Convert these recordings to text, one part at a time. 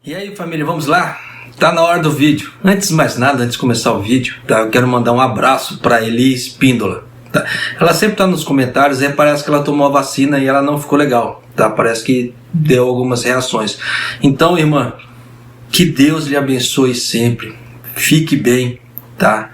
E aí, família, vamos lá? Tá na hora do vídeo. Antes de mais nada, antes de começar o vídeo, tá? Eu quero mandar um abraço para Eli Espíndola, tá? Ela sempre tá nos comentários e parece que ela tomou a vacina e ela não ficou legal, tá? Parece que deu algumas reações. Então, irmã, que Deus lhe abençoe sempre. Fique bem, tá?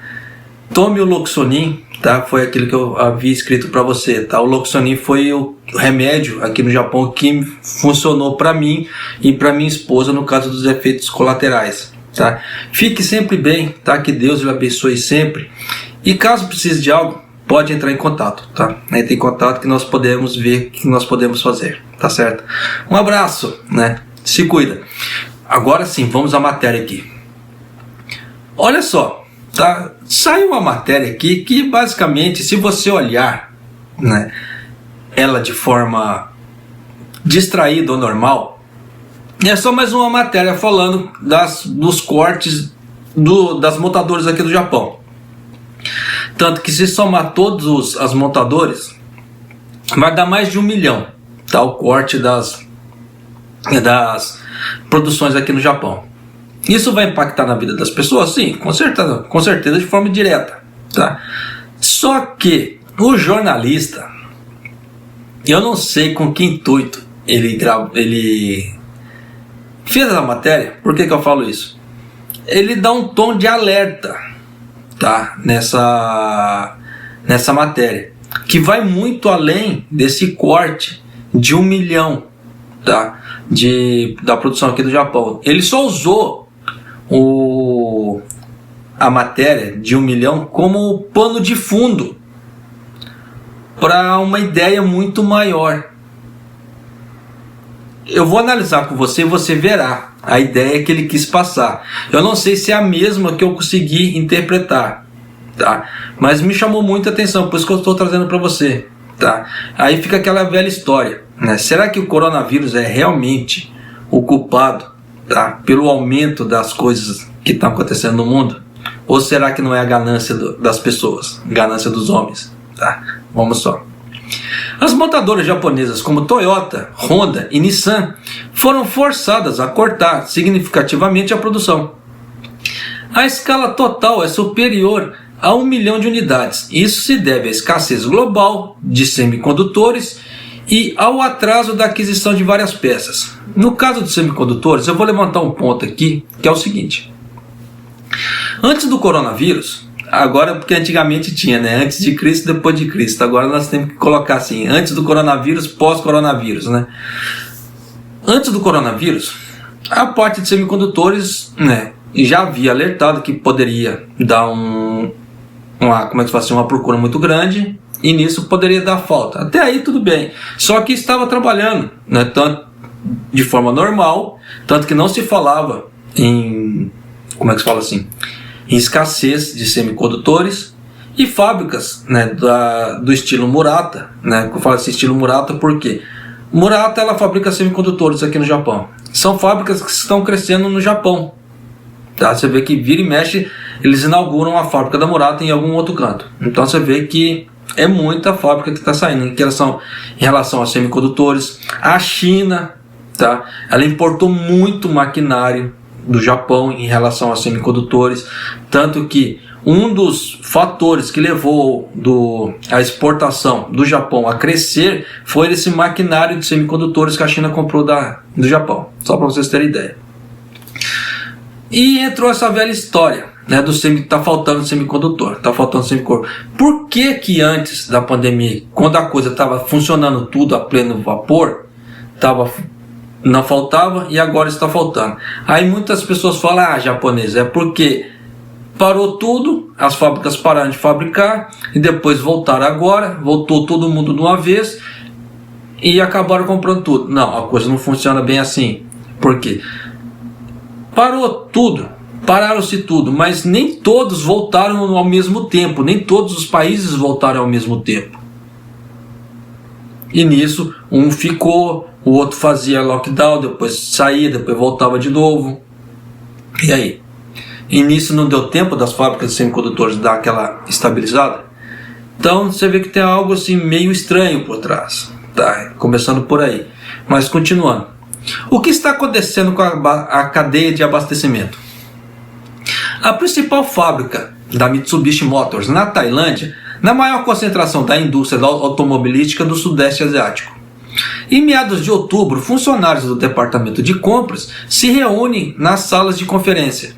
Tome o Loxonin, tá? Foi aquilo que eu havia escrito para você, tá? O Loxonin foi o remédio aqui no Japão que funcionou para mim e para minha esposa no caso dos efeitos colaterais, tá? Fique sempre bem, tá? Que Deus lhe abençoe sempre. E caso precise de algo, pode entrar em contato, tá? Entre em contato que nós podemos ver o que nós podemos fazer, tá certo? Um abraço, né? Se cuida. Agora sim, vamos à matéria aqui. Olha só, tá? Saiu uma matéria aqui que basicamente, se você olhar, né, ela de forma distraída ou normal, é só mais uma matéria falando dos cortes das montadoras aqui do Japão. Tanto que se somar todos as montadoras, vai dar mais de 1 milhão, tá? O corte das produções aqui no Japão. Isso vai impactar na vida das pessoas? Sim, com certeza de forma direta, tá? Só que o jornalista, eu não sei com que intuito ele fez a matéria. Por que eu falo isso? Ele dá um tom de alerta, tá? Nessa matéria, que vai muito além desse corte de 1 milhão, tá? Da produção aqui do Japão. Ele só usou a matéria de 1 milhão como pano de fundo para uma ideia muito maior. Eu vou analisar com você e você verá a ideia que ele quis passar. Eu não sei se é a mesma que eu consegui interpretar, tá? Mas me chamou muita atenção, por isso que eu estou trazendo para você, tá? Aí fica aquela velha história, né? Será que o coronavírus é realmente o culpado, tá, pelo aumento das coisas que estão acontecendo no mundo? Ou será que não é a ganância das pessoas, ganância dos homens, tá? Vamos só. As montadoras japonesas como Toyota, Honda e Nissan foram forçadas a cortar significativamente a produção. A escala total é superior a 1 milhão de unidades. Isso se deve à escassez global de semicondutores e ao atraso da aquisição de várias peças. No caso dos semicondutores, eu vou levantar um ponto aqui, que é o seguinte. Antes do coronavírus, agora porque antigamente tinha, né? Antes de Cristo, depois de Cristo. Agora nós temos que colocar assim, antes do coronavírus, pós-coronavírus, né? Antes do coronavírus, a parte de semicondutores, né, já havia alertado que poderia dar uma procura muito grande, e nisso poderia dar falta. Até aí tudo bem. Só que estava trabalhando, né, tanto de forma normal, tanto que não se falava em em escassez de semicondutores, e fábricas, né, do estilo Murata, né? Eu falo assim, estilo Murata porque Murata, ela fabrica semicondutores aqui no Japão. São fábricas que estão crescendo no Japão, tá? Você vê que vira e mexe, eles inauguram a fábrica da Murata em algum outro canto. Então você vê que é muita fábrica que está saindo em relação a semicondutores. A China, tá? Ela importou muito maquinário do Japão em relação a semicondutores, tanto que um dos fatores que levou a exportação do Japão a crescer foi esse maquinário de semicondutores que a China comprou do Japão, só para vocês terem ideia. E entrou essa velha história, né, tá faltando semicondutor, tá faltando semicondutor. Por que antes da pandemia, quando a coisa estava funcionando tudo a pleno vapor, não faltava e agora está faltando? Aí muitas pessoas falam, japonês, é porque parou tudo, as fábricas pararam de fabricar e depois voltaram agora, voltou todo mundo de uma vez e acabaram comprando tudo. Não, a coisa não funciona bem assim. Por quê? Parou tudo, pararam-se tudo, mas nem todos voltaram ao mesmo tempo, nem todos os países voltaram ao mesmo tempo. E nisso, um ficou, o outro fazia lockdown, depois saía, depois voltava de novo. E aí? E nisso não deu tempo das fábricas de semicondutores dar aquela estabilizada? Então você vê que tem algo assim meio estranho por trás, tá? Começando por aí. Mas continuando. O que está acontecendo com a cadeia de abastecimento? A principal fábrica da Mitsubishi Motors na Tailândia, na maior concentração da indústria automobilística do Sudeste Asiático. Em meados de outubro, funcionários do departamento de compras se reúnem nas salas de conferência.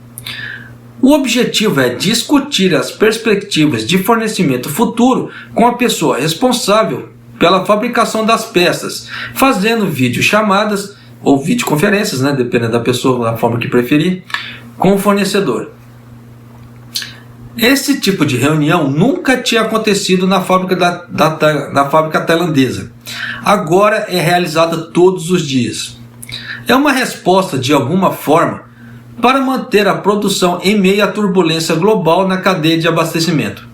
O objetivo é discutir as perspectivas de fornecimento futuro com a pessoa responsável pela fabricação das peças, fazendo videochamadas ou videoconferências, dependendo da pessoa, da forma que preferir, com o fornecedor. Esse tipo de reunião nunca tinha acontecido na fábrica da fábrica tailandesa. Agora é realizada todos os dias. É uma resposta, de alguma forma, para manter a produção em meio à turbulência global na cadeia de abastecimento.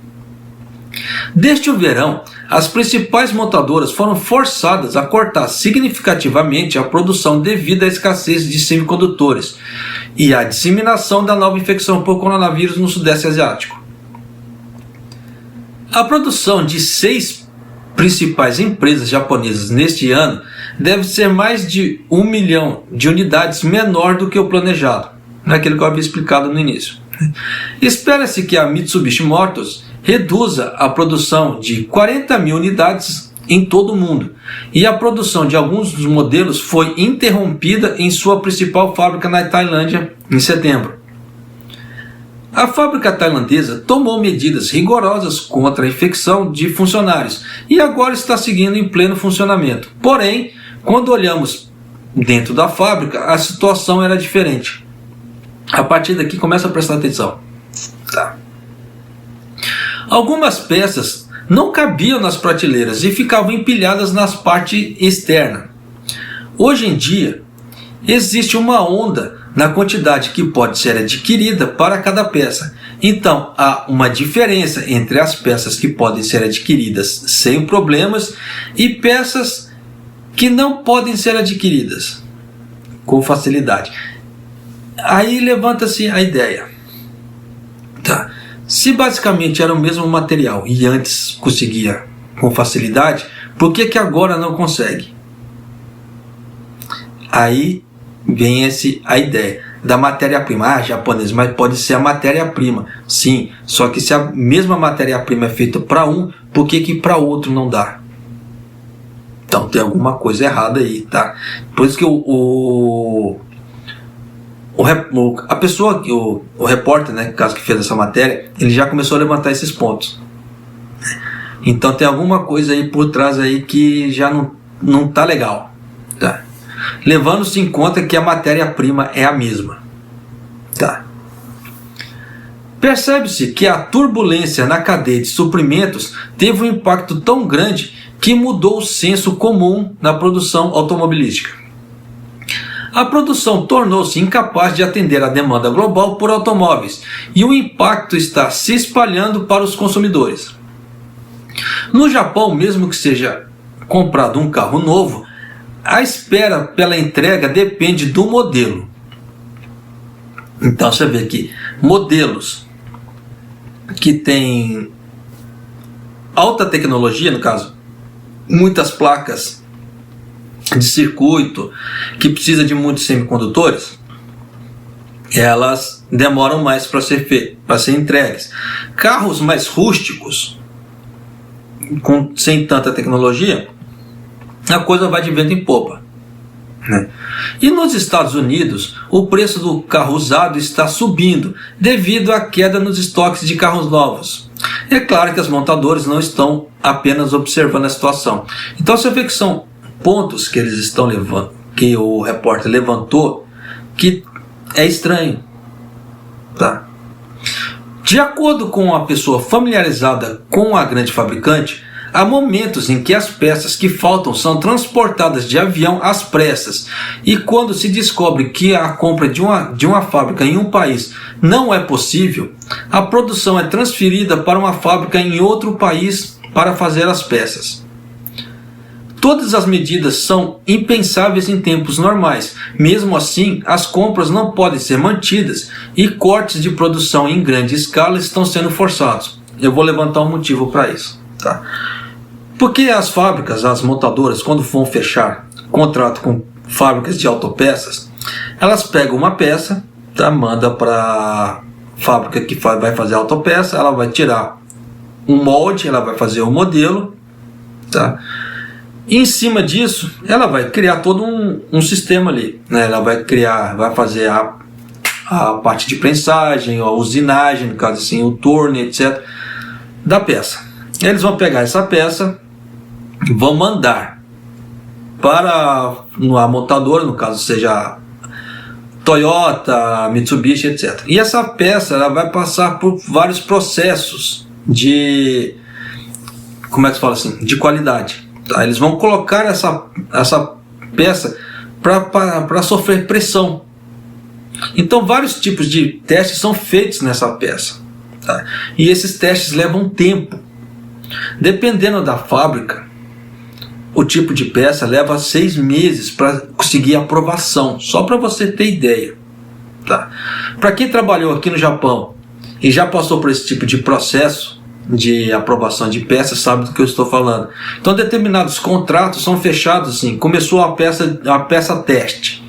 Desde o verão, as principais montadoras foram forçadas a cortar significativamente a produção devido à escassez de semicondutores e à disseminação da nova infecção por coronavírus no Sudeste Asiático. A produção de 6 principais empresas japonesas neste ano deve ser mais de 1 milhão de unidades menor do que o planejado, naquilo que eu havia explicado no início. Espera-se que a Mitsubishi Motors reduza a produção de 40 mil unidades em todo o mundo, e a produção de alguns dos modelos foi interrompida em sua principal fábrica na Tailândia em setembro. A fábrica tailandesa tomou medidas rigorosas contra a infecção de funcionários e agora está seguindo em pleno funcionamento. Porém, quando olhamos dentro da fábrica, a situação era diferente. A partir daqui, começa a prestar atenção. Algumas peças não cabiam nas prateleiras e ficavam empilhadas nas partes externas. Hoje em dia, existe uma onda na quantidade que pode ser adquirida para cada peça. Então, há uma diferença entre as peças que podem ser adquiridas sem problemas e peças que não podem ser adquiridas com facilidade. Aí levanta-se a ideia. Se basicamente era o mesmo material e antes conseguia com facilidade, por que agora não consegue? Aí vem a ideia da matéria-prima. Japonês, mas pode ser a matéria-prima. Sim, só que se a mesma matéria-prima é feita para um, por que para outro não dá? Então tem alguma coisa errada aí, tá? Por isso que a pessoa, o repórter, no caso que fez essa matéria, ele já começou a levantar esses pontos. Então tem alguma coisa aí por trás aí que já não tá legal, tá? Levando-se em conta que a matéria-prima é a mesma, tá? Percebe-se que a turbulência na cadeia de suprimentos teve um impacto tão grande que mudou o senso comum na produção automobilística. A produção tornou-se incapaz de atender à demanda global por automóveis e o impacto está se espalhando para os consumidores. No Japão, mesmo que seja comprado um carro novo, a espera pela entrega depende do modelo. Então você vê que modelos que têm alta tecnologia, no caso, muitas placas de circuito, que precisa de muitos semicondutores, elas demoram mais para ser entregues. Carros mais rústicos, sem tanta tecnologia, a coisa vai de vento em popa, né? E nos Estados Unidos, o preço do carro usado está subindo devido à queda nos estoques de carros novos. É claro que as montadoras não estão apenas observando a situação. Então você vê que são pontos que eles estão levando, que o repórter levantou, que é estranho, tá? De acordo com uma pessoa familiarizada com a grande fabricante, há momentos em que as peças que faltam são transportadas de avião às pressas, e quando se descobre que a compra de uma fábrica em um país não é possível, a produção é transferida para uma fábrica em outro país para fazer as peças. Todas as medidas são impensáveis em tempos normais. Mesmo assim, as compras não podem ser mantidas e cortes de produção em grande escala estão sendo forçados. Eu vou levantar um motivo para isso, tá? Porque as fábricas, as montadoras, quando vão fechar contrato fábricas de autopeças, elas pegam uma peça, tá? Manda para fábrica que vai fazer a autopeça, ela vai tirar um molde, ela vai fazer um modelo, tá? E em cima disso, ela vai criar todo um sistema ali, né? Ela vai fazer a parte de prensagem, a usinagem, no caso assim, o torno, etc., da peça. Eles vão pegar essa peça, vão mandar para a montadora, no caso seja Toyota, Mitsubishi, etc. E essa peça ela vai passar por vários processos de, como é que se fala assim, de qualidade. Tá? Eles vão colocar essa peça para sofrer pressão. Então vários tipos de testes são feitos nessa peça. Tá? E esses testes levam tempo. Dependendo da fábrica, o tipo de peça leva 6 meses para conseguir aprovação, só para você ter ideia. Tá? Para quem trabalhou aqui no Japão e já passou por esse tipo de processo de aprovação de peças, sabe do que eu estou falando. Então determinados contratos são fechados assim, começou a peça teste.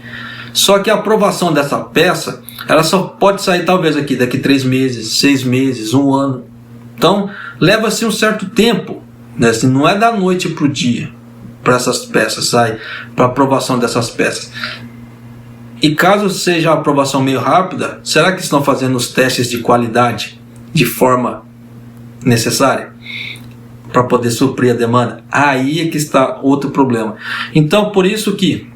Só que a aprovação dessa peça, ela só pode sair talvez daqui 3 meses, 6 meses, 1 ano. Então leva-se um certo tempo, né? Assim, não é da noite para o dia para essas peças sair, para aprovação dessas peças. E caso seja a aprovação meio rápida, será que estão fazendo os testes de qualidade de forma necessária para poder suprir a demanda? Aí é que está outro problema. Então por isso que,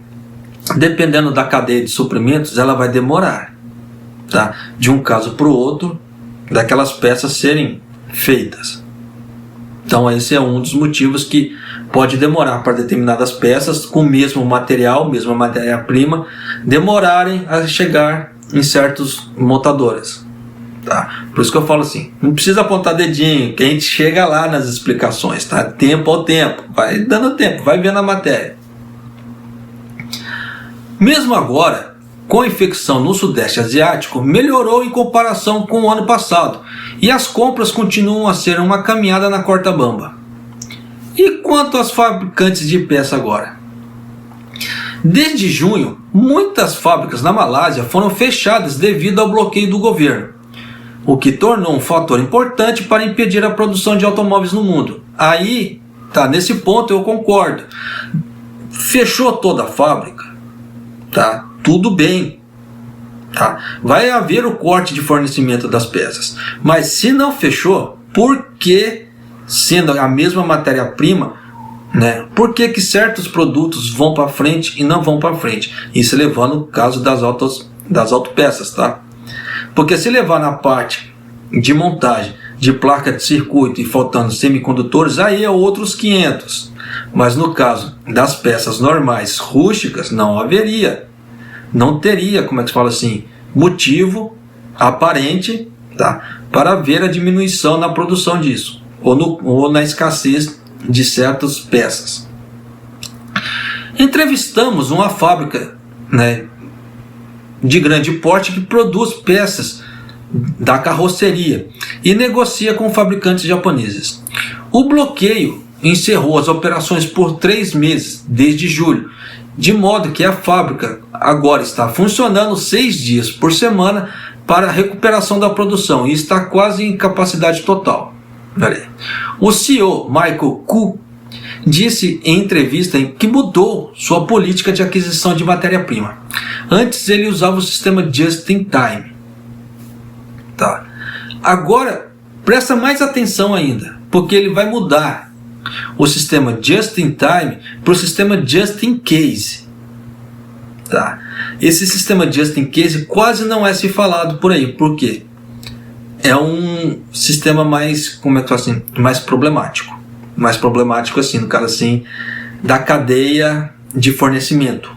dependendo da cadeia de suprimentos, ela vai demorar, tá? De um caso para o outro, daquelas peças serem feitas. Então esse é um dos motivos que pode demorar para determinadas peças com o mesmo material, mesma matéria-prima, demorarem a chegar em certas montadoras. Tá? Por isso que eu falo assim, não precisa apontar dedinho, que a gente chega lá nas explicações, tá? Tempo ao tempo, vai dando tempo, vai vendo a matéria. Mesmo agora, com a infecção no Sudeste Asiático, melhorou em comparação com o ano passado, e as compras continuam a ser uma caminhada na corda bamba. E quanto às fabricantes de peça agora? Desde junho, muitas fábricas na Malásia foram fechadas devido ao bloqueio do governo, o que tornou um fator importante para impedir a produção de automóveis no mundo. Aí, tá, nesse ponto eu concordo. Fechou toda a fábrica, tá? Tudo bem. Tá? Vai haver o corte de fornecimento das peças. Mas se não fechou, por que, sendo a mesma matéria-prima, né, por que certos produtos vão para frente e não vão para frente? Isso levando o caso das autopeças, tá? Porque se levar na parte de montagem de placa de circuito e faltando semicondutores, aí é outros 500. Mas no caso das peças normais, rústicas, não haveria. Não teria, como é que se fala assim, motivo aparente, tá, para ver a diminuição na produção disso, ou na escassez de certas peças. Entrevistamos uma fábrica, né, de grande porte que produz peças da carroceria e negocia com fabricantes japoneses. O bloqueio encerrou as operações por 3 meses, desde julho, de modo que a fábrica agora está funcionando 6 dias por semana para a recuperação da produção e está quase em capacidade total. O CEO Michael Ku disse em entrevista que mudou sua política de aquisição de matéria-prima. Antes ele usava o sistema Just-in-Time. Tá. Agora presta mais atenção ainda, porque ele vai mudar o sistema Just-in-Time para o sistema Just-in-Case. Tá. Esse sistema Just-in-Case quase não é se falado por aí. Por quê? É um sistema mais, como é que assim, mais problemático. Mais problemático assim, no caso assim, da cadeia de fornecimento.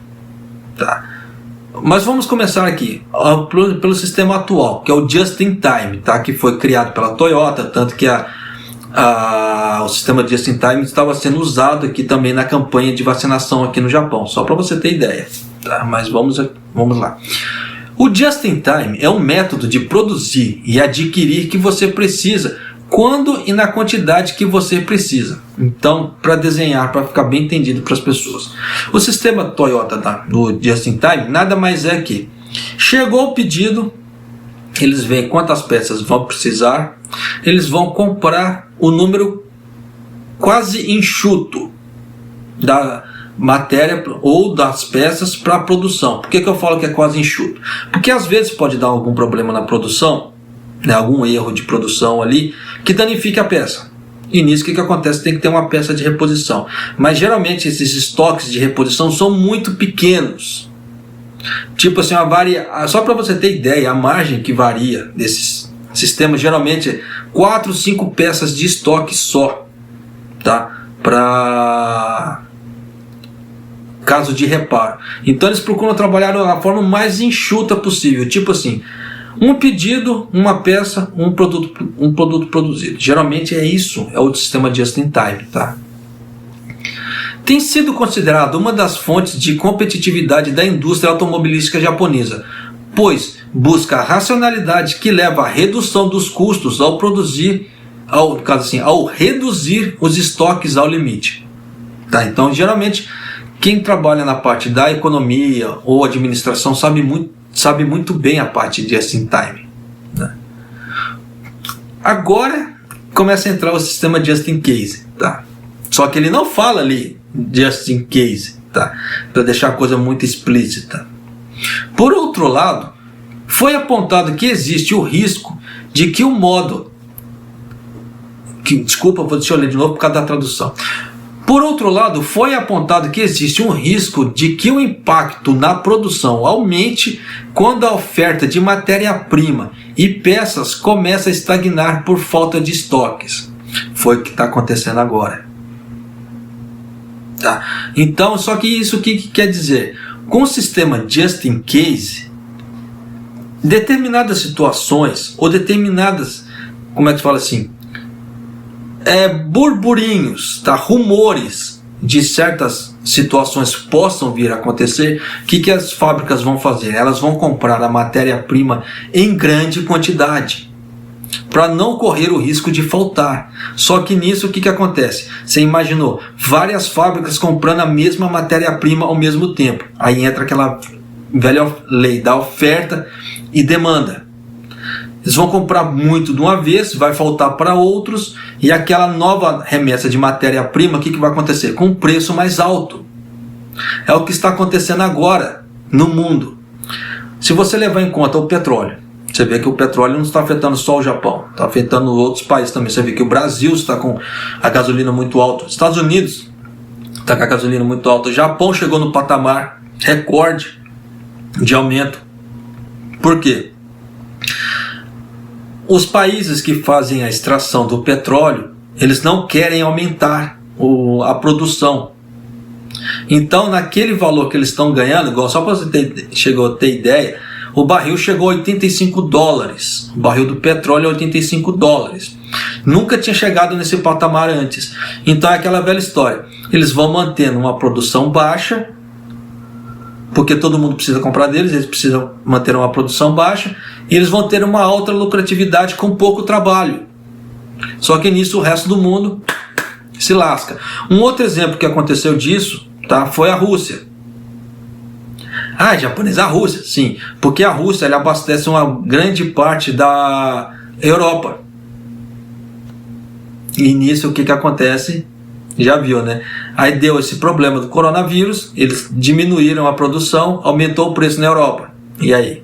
Tá. Mas vamos começar aqui pelo sistema atual, que é o Just-in-Time, tá? Que foi criado pela Toyota, tanto que o sistema Just-in-Time estava sendo usado aqui também na campanha de vacinação aqui no Japão, só para você ter ideia. Tá? Mas vamos lá. O Just-in-Time é um método de produzir e adquirir que você precisa quando e na quantidade que você precisa. Então, para desenhar, para ficar bem entendido para as pessoas. O sistema Toyota do Just in Time nada mais é que chegou o pedido, eles veem quantas peças vão precisar, eles vão comprar o número quase enxuto da matéria ou das peças para a produção. Por que eu falo que é quase enxuto? Porque às vezes pode dar algum problema na produção, né, algum erro de produção ali, que danifique a peça. E nisso o que acontece? Tem que ter uma peça de reposição. Mas geralmente esses estoques de reposição são muito pequenos. Tipo assim, só para você ter ideia, a margem que varia desses sistemas geralmente é 4, 5 peças de estoque só, tá? Para caso de reparo. Então eles procuram trabalhar da forma mais enxuta possível. Tipo assim, um pedido, uma peça, um produto produzido. Geralmente é isso, é o sistema Just in Time, tá? Tem sido considerado uma das fontes de competitividade da indústria automobilística japonesa, pois busca a racionalidade que leva à redução dos custos ao reduzir os estoques ao limite. Tá? Então, geralmente, quem trabalha na parte da economia ou administração sabe muito bem a parte de Just in Time. Né? Agora começa a entrar o sistema Just in Case. Tá? Só que ele não fala ali Just in Case, tá? Para deixar a coisa muito explícita. Por outro lado, foi apontado que existe o risco de que o modo... deixa eu ler de novo por causa da tradução. Por outro lado, foi apontado que existe um risco de que o impacto na produção aumente quando a oferta de matéria-prima e peças começa a estagnar por falta de estoques. Foi o que está acontecendo agora. Tá? Então, só que isso que quer dizer? Com o sistema Just in Case, determinadas situações ou determinadas, como é que se fala assim, burburinhos, tá? Rumores de certas situações possam vir a acontecer, o que as fábricas vão fazer? Elas vão comprar a matéria-prima em grande quantidade, para não correr o risco de faltar. Só que nisso o que acontece? Você imaginou várias fábricas comprando a mesma matéria-prima ao mesmo tempo. Aí entra aquela velha lei da oferta e demanda. Eles vão comprar muito de uma vez, vai faltar para outros, e aquela nova remessa de matéria-prima, o que vai acontecer? Com um preço mais alto. É o que está acontecendo agora no mundo. Se você levar em conta o petróleo, você vê que o petróleo não está afetando só o Japão, está afetando outros países também. Você vê que o Brasil está com a gasolina muito alta, Estados Unidos está com a gasolina muito alta, o Japão chegou no patamar recorde de aumento. Por quê? Os países que fazem a extração do petróleo, eles não querem aumentar a produção. Então, naquele valor que eles estão ganhando, igual só para você ter ideia, o barril chegou a $85. O barril do petróleo é $85. Nunca tinha chegado nesse patamar antes. Então é aquela velha história. Eles vão mantendo uma produção baixa, porque todo mundo precisa comprar deles, eles precisam manter uma produção baixa, e eles vão ter uma alta lucratividade com pouco trabalho. Só que nisso o resto do mundo se lasca. Um outro exemplo que aconteceu disso, tá, foi a Rússia. Japonesa, a Rússia, sim, porque a Rússia ela abastece uma grande parte da Europa. E nisso o que acontece? Já viu, né? Aí deu esse problema do coronavírus, eles diminuíram a produção, aumentou o preço na Europa. E aí?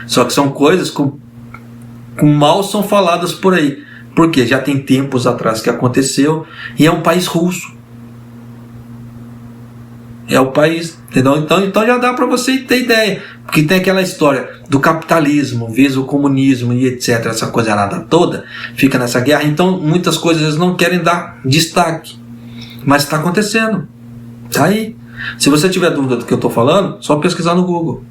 Só que são coisas que mal são faladas por aí. Porque já tem tempos atrás que aconteceu e é um país russo. É o país, entendeu? Então já dá para você ter ideia. Porque tem aquela história do capitalismo, vezes o comunismo e etc. Essa coisa nada toda fica nessa guerra. Então muitas coisas eles não querem dar destaque. Mas está acontecendo. Está aí. Se você tiver dúvida do que eu estou falando, só pesquisar no Google.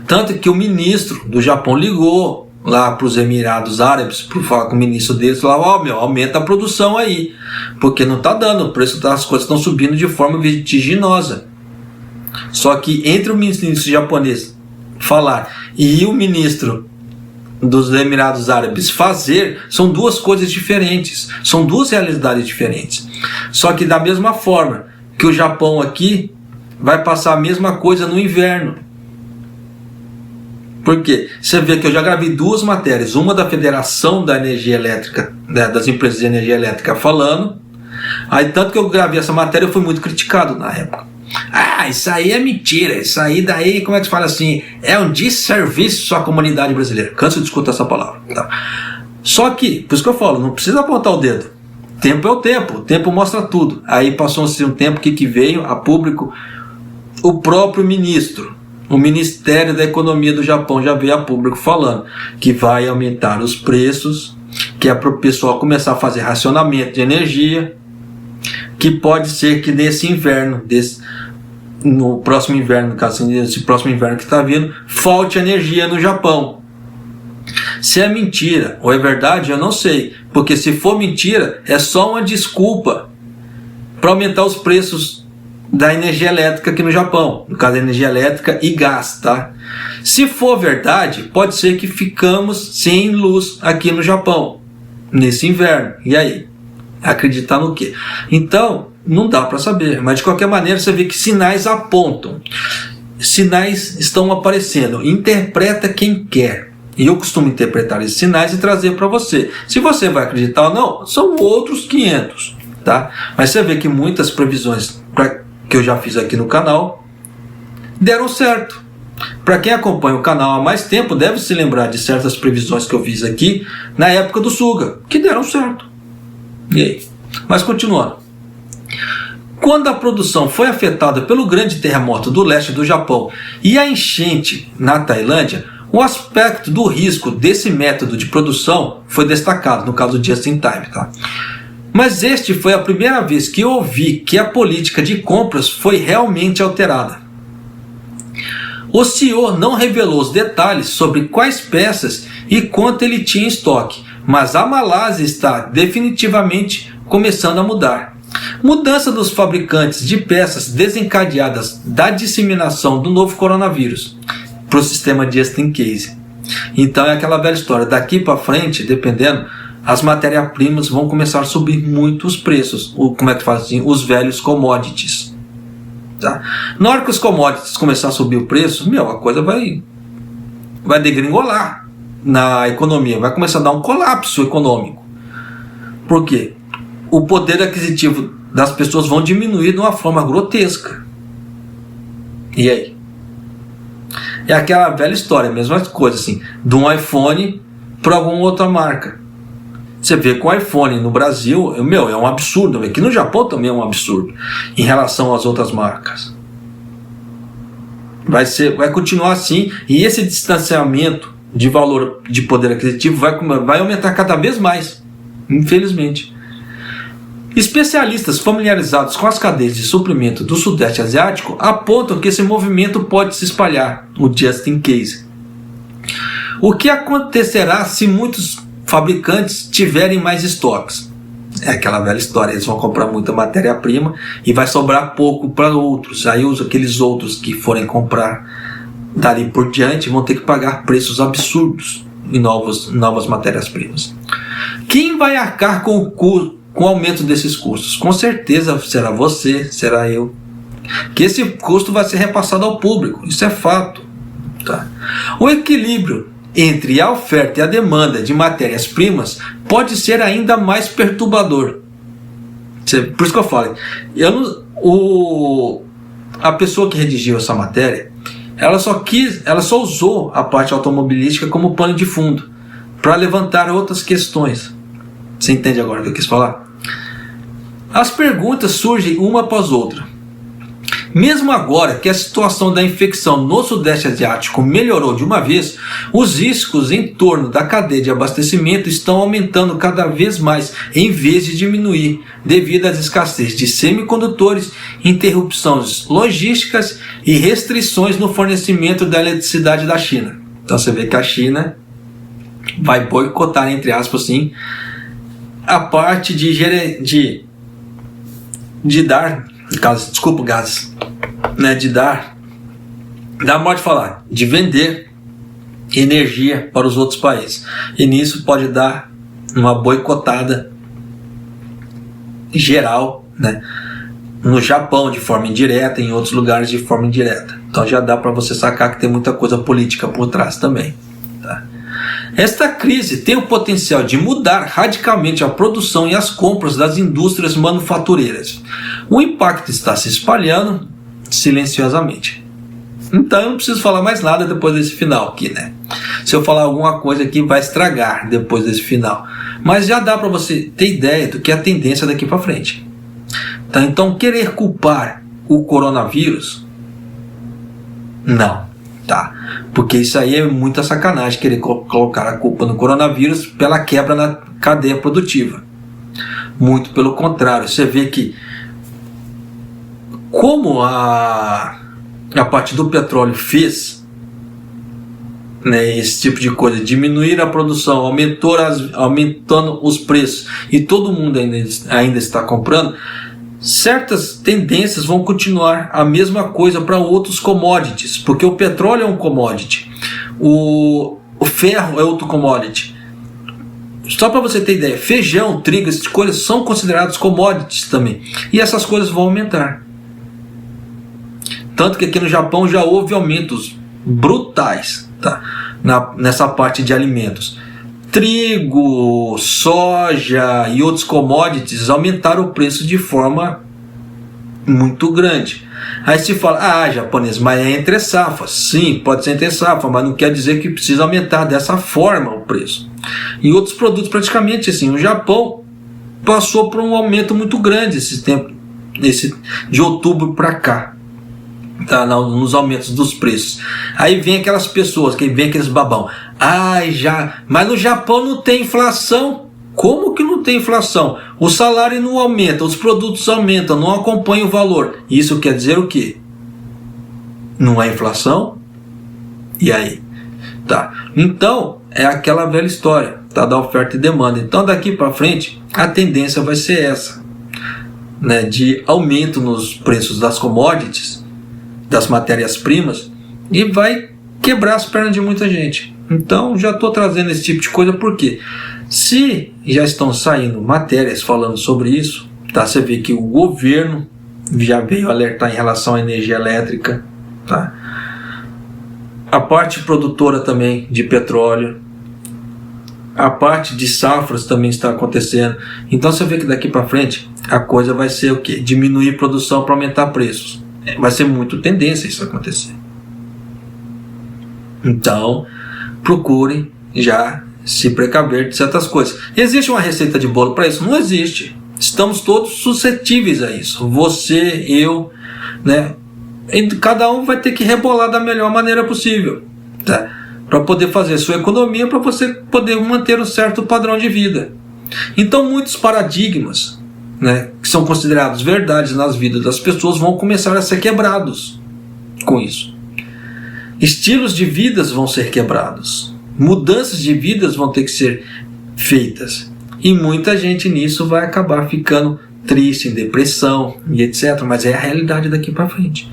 Tanto que o ministro do Japão ligou lá para os Emirados Árabes para falar com o ministro deles, lá, aumenta a produção aí, porque não está dando, o preço das coisas estão subindo de forma vertiginosa. Só que entre o ministro japonês falar e o ministro dos Emirados Árabes fazer são duas coisas diferentes, são duas realidades diferentes. Só que da mesma forma que o Japão aqui vai passar a mesma coisa no inverno. Por quê? Você vê que eu já gravei duas matérias, uma da Federação da Energia Elétrica, das empresas de energia elétrica falando, aí tanto que eu gravei essa matéria eu fui muito criticado na época. Ah, isso aí é mentira, isso aí daí, como é que se fala assim, é um desserviço à comunidade brasileira. Canso de escutar essa palavra, tá? Só que, por isso que eu falo, não precisa apontar o dedo. Tempo é o tempo mostra tudo. Aí passou-se um tempo que veio a público o próprio ministro, o Ministério da Economia do Japão já veio a público falando que vai aumentar os preços, que é para o pessoal começar a fazer racionamento de energia, que pode ser que nesse inverno, no próximo inverno, no caso, nesse próximo inverno que está vindo, falte energia no Japão. Se é mentira ou é verdade, eu não sei, porque se for mentira, é só uma desculpa para aumentar os preços da energia elétrica aqui no Japão, no caso da energia elétrica e gás, tá? Se for verdade, pode ser que ficamos sem luz aqui no Japão nesse inverno. E aí? Acreditar no quê? Então, não dá para saber, mas de qualquer maneira você vê que sinais apontam, sinais estão aparecendo, interpreta quem quer. E eu costumo interpretar esses sinais e trazer para você. Se você vai acreditar ou não, são outros 500, tá? Mas você vê que muitas previsões que eu já fiz aqui no canal deram certo. Para quem acompanha o canal há mais tempo, deve se lembrar de certas previsões que eu fiz aqui na época do Suga, que deram certo. E aí? Mas continuando. Quando a produção foi afetada pelo grande terremoto do leste do Japão e a enchente na Tailândia, o aspecto do risco desse método de produção foi destacado, no caso do Just in Time, tá? Mas este foi a primeira vez que eu ouvi que a política de compras foi realmente alterada. O senhor não revelou os detalhes sobre quais peças e quanto ele tinha em estoque, mas a Malásia está definitivamente começando a mudar. Mudança dos fabricantes de peças desencadeadas da disseminação do novo coronavírus para o sistema Just in Case. Então é aquela velha história, daqui para frente, dependendo, as matérias-primas vão começar a subir muito os preços, como é que faz assim? Os velhos commodities. Tá? Na hora que os commodities começar a subir o preço, a coisa vai degringolar na economia, vai começar a dar um colapso econômico. Por quê? O poder aquisitivo das pessoas vão diminuir de uma forma grotesca. E aí? É aquela velha história, a mesma coisa assim, de um iPhone para alguma outra marca. Você vê com o iPhone no Brasil, é um absurdo, aqui no Japão também é um absurdo, em relação às outras marcas. Vai continuar assim, e esse distanciamento de valor de poder aquisitivo vai aumentar cada vez mais, infelizmente. Especialistas familiarizados com as cadeias de suprimento do Sudeste Asiático apontam que esse movimento pode se espalhar, o Just in Case. O que acontecerá se muitos fabricantes tiverem mais estoques? É aquela velha história, eles vão comprar muita matéria-prima e vai sobrar pouco para outros. Aí aqueles outros que forem comprar dali por diante vão ter que pagar preços absurdos em novas matérias-primas. Quem vai arcar com o aumento desses custos? Com certeza será você, será eu. Que esse custo vai ser repassado ao público, isso é fato. Tá? O equilíbrio entre a oferta e a demanda de matérias-primas pode ser ainda mais perturbador. Por isso que eu falo, a pessoa que redigiu essa matéria, ela só usou a parte automobilística como pano de fundo para levantar outras questões. Você entende agora o que eu quis falar? As perguntas surgem uma após outra. Mesmo agora que a situação da infecção no Sudeste Asiático melhorou de uma vez, os riscos em torno da cadeia de abastecimento estão aumentando cada vez mais em vez de diminuir, devido às escassez de semicondutores, interrupções logísticas e restrições no fornecimento da eletricidade da China. Então você vê que a China vai boicotar, entre aspas, assim, a parte de dar, desculpa, gases, né, de dar modo de falar, de vender energia para os outros países. E nisso pode dar uma boicotada geral, né? No Japão de forma indireta, em outros lugares de forma indireta. Então já dá para você sacar que tem muita coisa política por trás também, tá? Esta crise tem o potencial de mudar radicalmente a produção e as compras das indústrias manufatureiras. O impacto está se espalhando silenciosamente. Então eu não preciso falar mais nada depois desse final aqui, né? Se eu falar alguma coisa aqui vai estragar depois desse final. Mas já dá para você ter ideia do que é a tendência daqui para frente. Tá? Então querer culpar o coronavírus, não, tá? Porque isso aí é muita sacanagem, querer colocar a culpa no coronavírus pela quebra na cadeia produtiva. Muito pelo contrário, você vê que como a parte do petróleo fez, né, esse tipo de coisa, diminuir a produção, aumentando os preços, e todo mundo ainda está comprando, certas tendências vão continuar a mesma coisa para outros commodities, porque o petróleo é um commodity, o ferro é outro commodity. Só para você ter ideia, feijão, trigo, essas coisas são considerados commodities também, e essas coisas vão aumentar. Tanto que aqui no Japão já houve aumentos brutais, tá? Nessa parte de alimentos. Trigo, soja e outros commodities aumentaram o preço de forma muito grande. Aí se fala, japonês, mas é entre safras. Sim, pode ser entre safras, mas não quer dizer que precisa aumentar dessa forma o preço. E outros produtos, praticamente assim, o Japão passou por um aumento muito grande esse tempo, de outubro para cá. Tá, nos aumentos dos preços. Aí vem aquelas pessoas, que vem aqueles babão. Mas no Japão não tem inflação. Como que não tem inflação? O salário não aumenta, os produtos aumentam, não acompanha o valor. Isso quer dizer o quê? Não é inflação? E aí? Tá. Então, é aquela velha história, tá, da oferta e demanda. Então, daqui para frente, a tendência vai ser essa, né, de aumento nos preços das commodities, das matérias-primas, e vai quebrar as pernas de muita gente. Então já estou trazendo esse tipo de coisa porque se já estão saindo matérias falando sobre isso, tá? Você vê que o governo já veio alertar em relação à energia elétrica, tá? A parte produtora também de petróleo, a parte de safras também está acontecendo. Então você vê que daqui para frente a coisa vai ser o quê? Diminuir produção para aumentar preços. Vai ser muito tendência isso acontecer. Então, procurem já se precaver de certas coisas. Existe uma receita de bolo para isso? Não existe. Estamos todos suscetíveis a isso. Você, eu, né? E cada um vai ter que rebolar da melhor maneira possível, tá? Para poder fazer sua economia, para você poder manter um certo padrão de vida. Então, muitos paradigmas, né, que são considerados verdades nas vidas das pessoas vão começar a ser quebrados com isso. Estilos de vidas vão ser quebrados. Mudanças de vidas vão ter que ser feitas. E muita gente nisso vai acabar ficando triste, em depressão e etc. Mas é a realidade daqui para frente.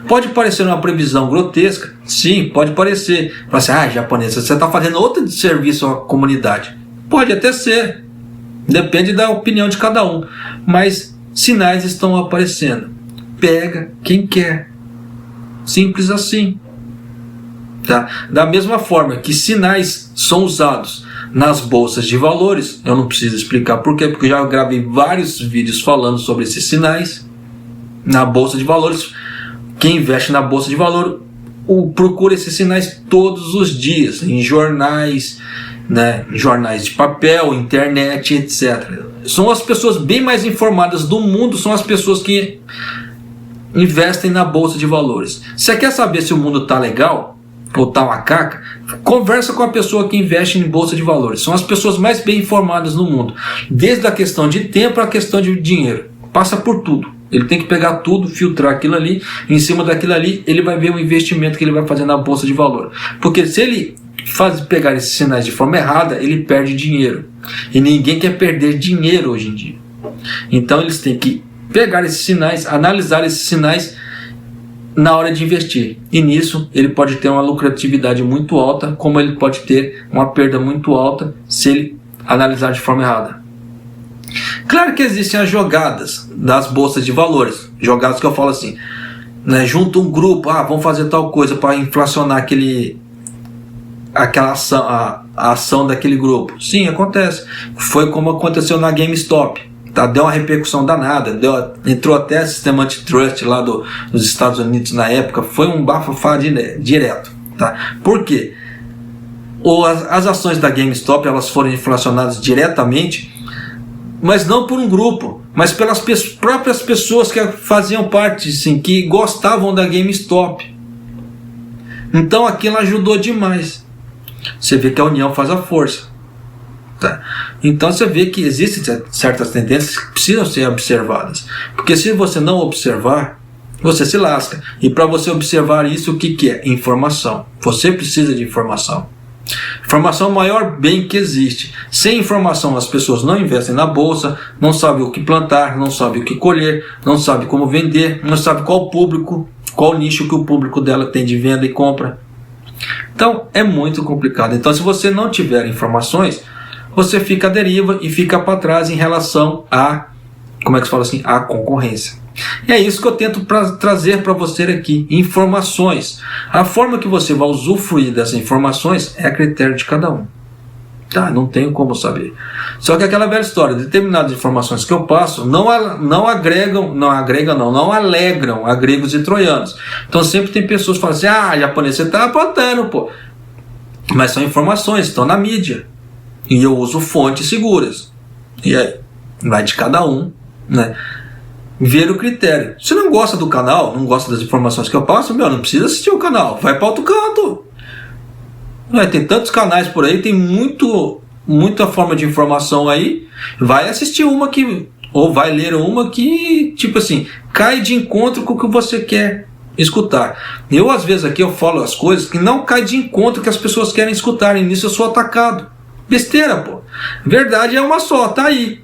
Pode parecer uma previsão grotesca? Sim, pode parecer. Fala assim, japonesa, você está fazendo outro serviço à comunidade. Pode até ser. Depende da opinião de cada um. Mas sinais estão aparecendo. Pega quem quer. Simples assim. Tá? Da mesma forma que sinais são usados nas bolsas de valores, eu não preciso explicar por quê, porque eu já gravei vários vídeos falando sobre esses sinais. Na bolsa de valores, quem investe na bolsa de valor procura esses sinais todos os dias, em jornais, né, jornais de papel, internet, etc. São as pessoas bem mais informadas do mundo, são as pessoas que investem na bolsa de valores. Você quer saber se o mundo está legal ou está uma caca? Conversa com a pessoa que investe em bolsa de valores. São as pessoas mais bem informadas no mundo, desde a questão de tempo à questão de dinheiro. Passa por tudo. Ele tem que pegar tudo, filtrar aquilo ali, em cima daquilo ali ele vai ver o investimento que ele vai fazer na bolsa de valor. Porque se ele pegar esses sinais de forma errada, ele perde dinheiro. E ninguém quer perder dinheiro hoje em dia. Então eles têm que pegar esses sinais, analisar esses sinais na hora de investir. E nisso ele pode ter uma lucratividade muito alta, como ele pode ter uma perda muito alta se ele analisar de forma errada. Claro que existem as jogadas das bolsas de valores, jogadas que eu falo assim, né, junto um grupo, vamos fazer tal coisa para inflacionar aquela ação, a ação daquele grupo. Sim, acontece. Foi como aconteceu na GameStop. Tá? Deu uma repercussão danada, entrou até sistema antitrust lá dos Estados Unidos na época, foi um bafafá direto. Tá? Por quê? As ações da GameStop elas foram inflacionadas diretamente, mas não por um grupo, mas pelas próprias pessoas que faziam parte, sim, que gostavam da GameStop. Então aquilo ajudou demais. Você vê que a união faz a força. Tá? Então você vê que existem certas tendências que precisam ser observadas. Porque se você não observar, você se lasca. E para você observar isso, o que é? Informação. Você precisa de informação. Informação é o maior bem que existe. Sem informação as pessoas não investem na bolsa, não sabem o que plantar, não sabem o que colher, não sabem como vender, não sabem qual público, qual nicho que o público dela tem de venda e compra. Então é muito complicado. Então se você não tiver informações, você fica à deriva e fica para trás em relação a, como é que se fala assim, a concorrência. E é isso que eu tento trazer para você aqui, informações. A forma que você vai usufruir dessas informações é a critério de cada um. Tá? Não tenho como saber. Só que aquela velha história, determinadas informações que eu passo não alegram a gregos e troianos. Então sempre tem pessoas que falam assim, japonês, você está apontando, pô. Mas são informações, estão na mídia. E eu uso fontes seguras. E aí? Vai de cada um, né? Ver o critério. Se não gosta do canal, não gosta das informações que eu passo, não precisa assistir o canal, vai para outro canto. Tem tantos canais por aí, tem muita forma de informação aí, vai assistir uma que, ou vai ler uma que, tipo assim, cai de encontro com o que você quer escutar. Eu às vezes aqui eu falo as coisas que não cai de encontro com o que as pessoas querem escutar, e nisso eu sou atacado. Besteira, pô. Verdade é uma só, tá aí.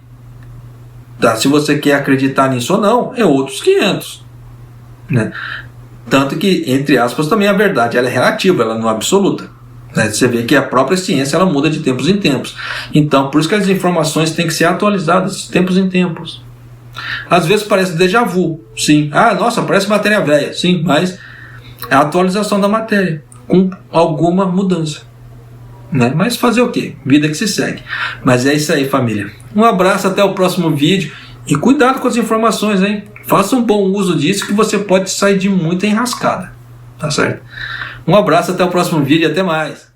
Tá, se você quer acreditar nisso ou não, é outros 500. Né? Tanto que, entre aspas, também a verdade ela é relativa, ela não é absoluta. Né? Você vê que a própria ciência ela muda de tempos em tempos. Então, por isso que as informações têm que ser atualizadas de tempos em tempos. Às vezes parece déjà vu, sim. Nossa, parece matéria velha, sim, mas é a atualização da matéria, com alguma mudança. Né? Mas fazer o quê? Vida que se segue. Mas é isso aí, família. Um abraço, até o próximo vídeo. E cuidado com as informações, hein? Faça um bom uso disso que você pode sair de muita enrascada. Tá certo? Um abraço, até o próximo vídeo e até mais.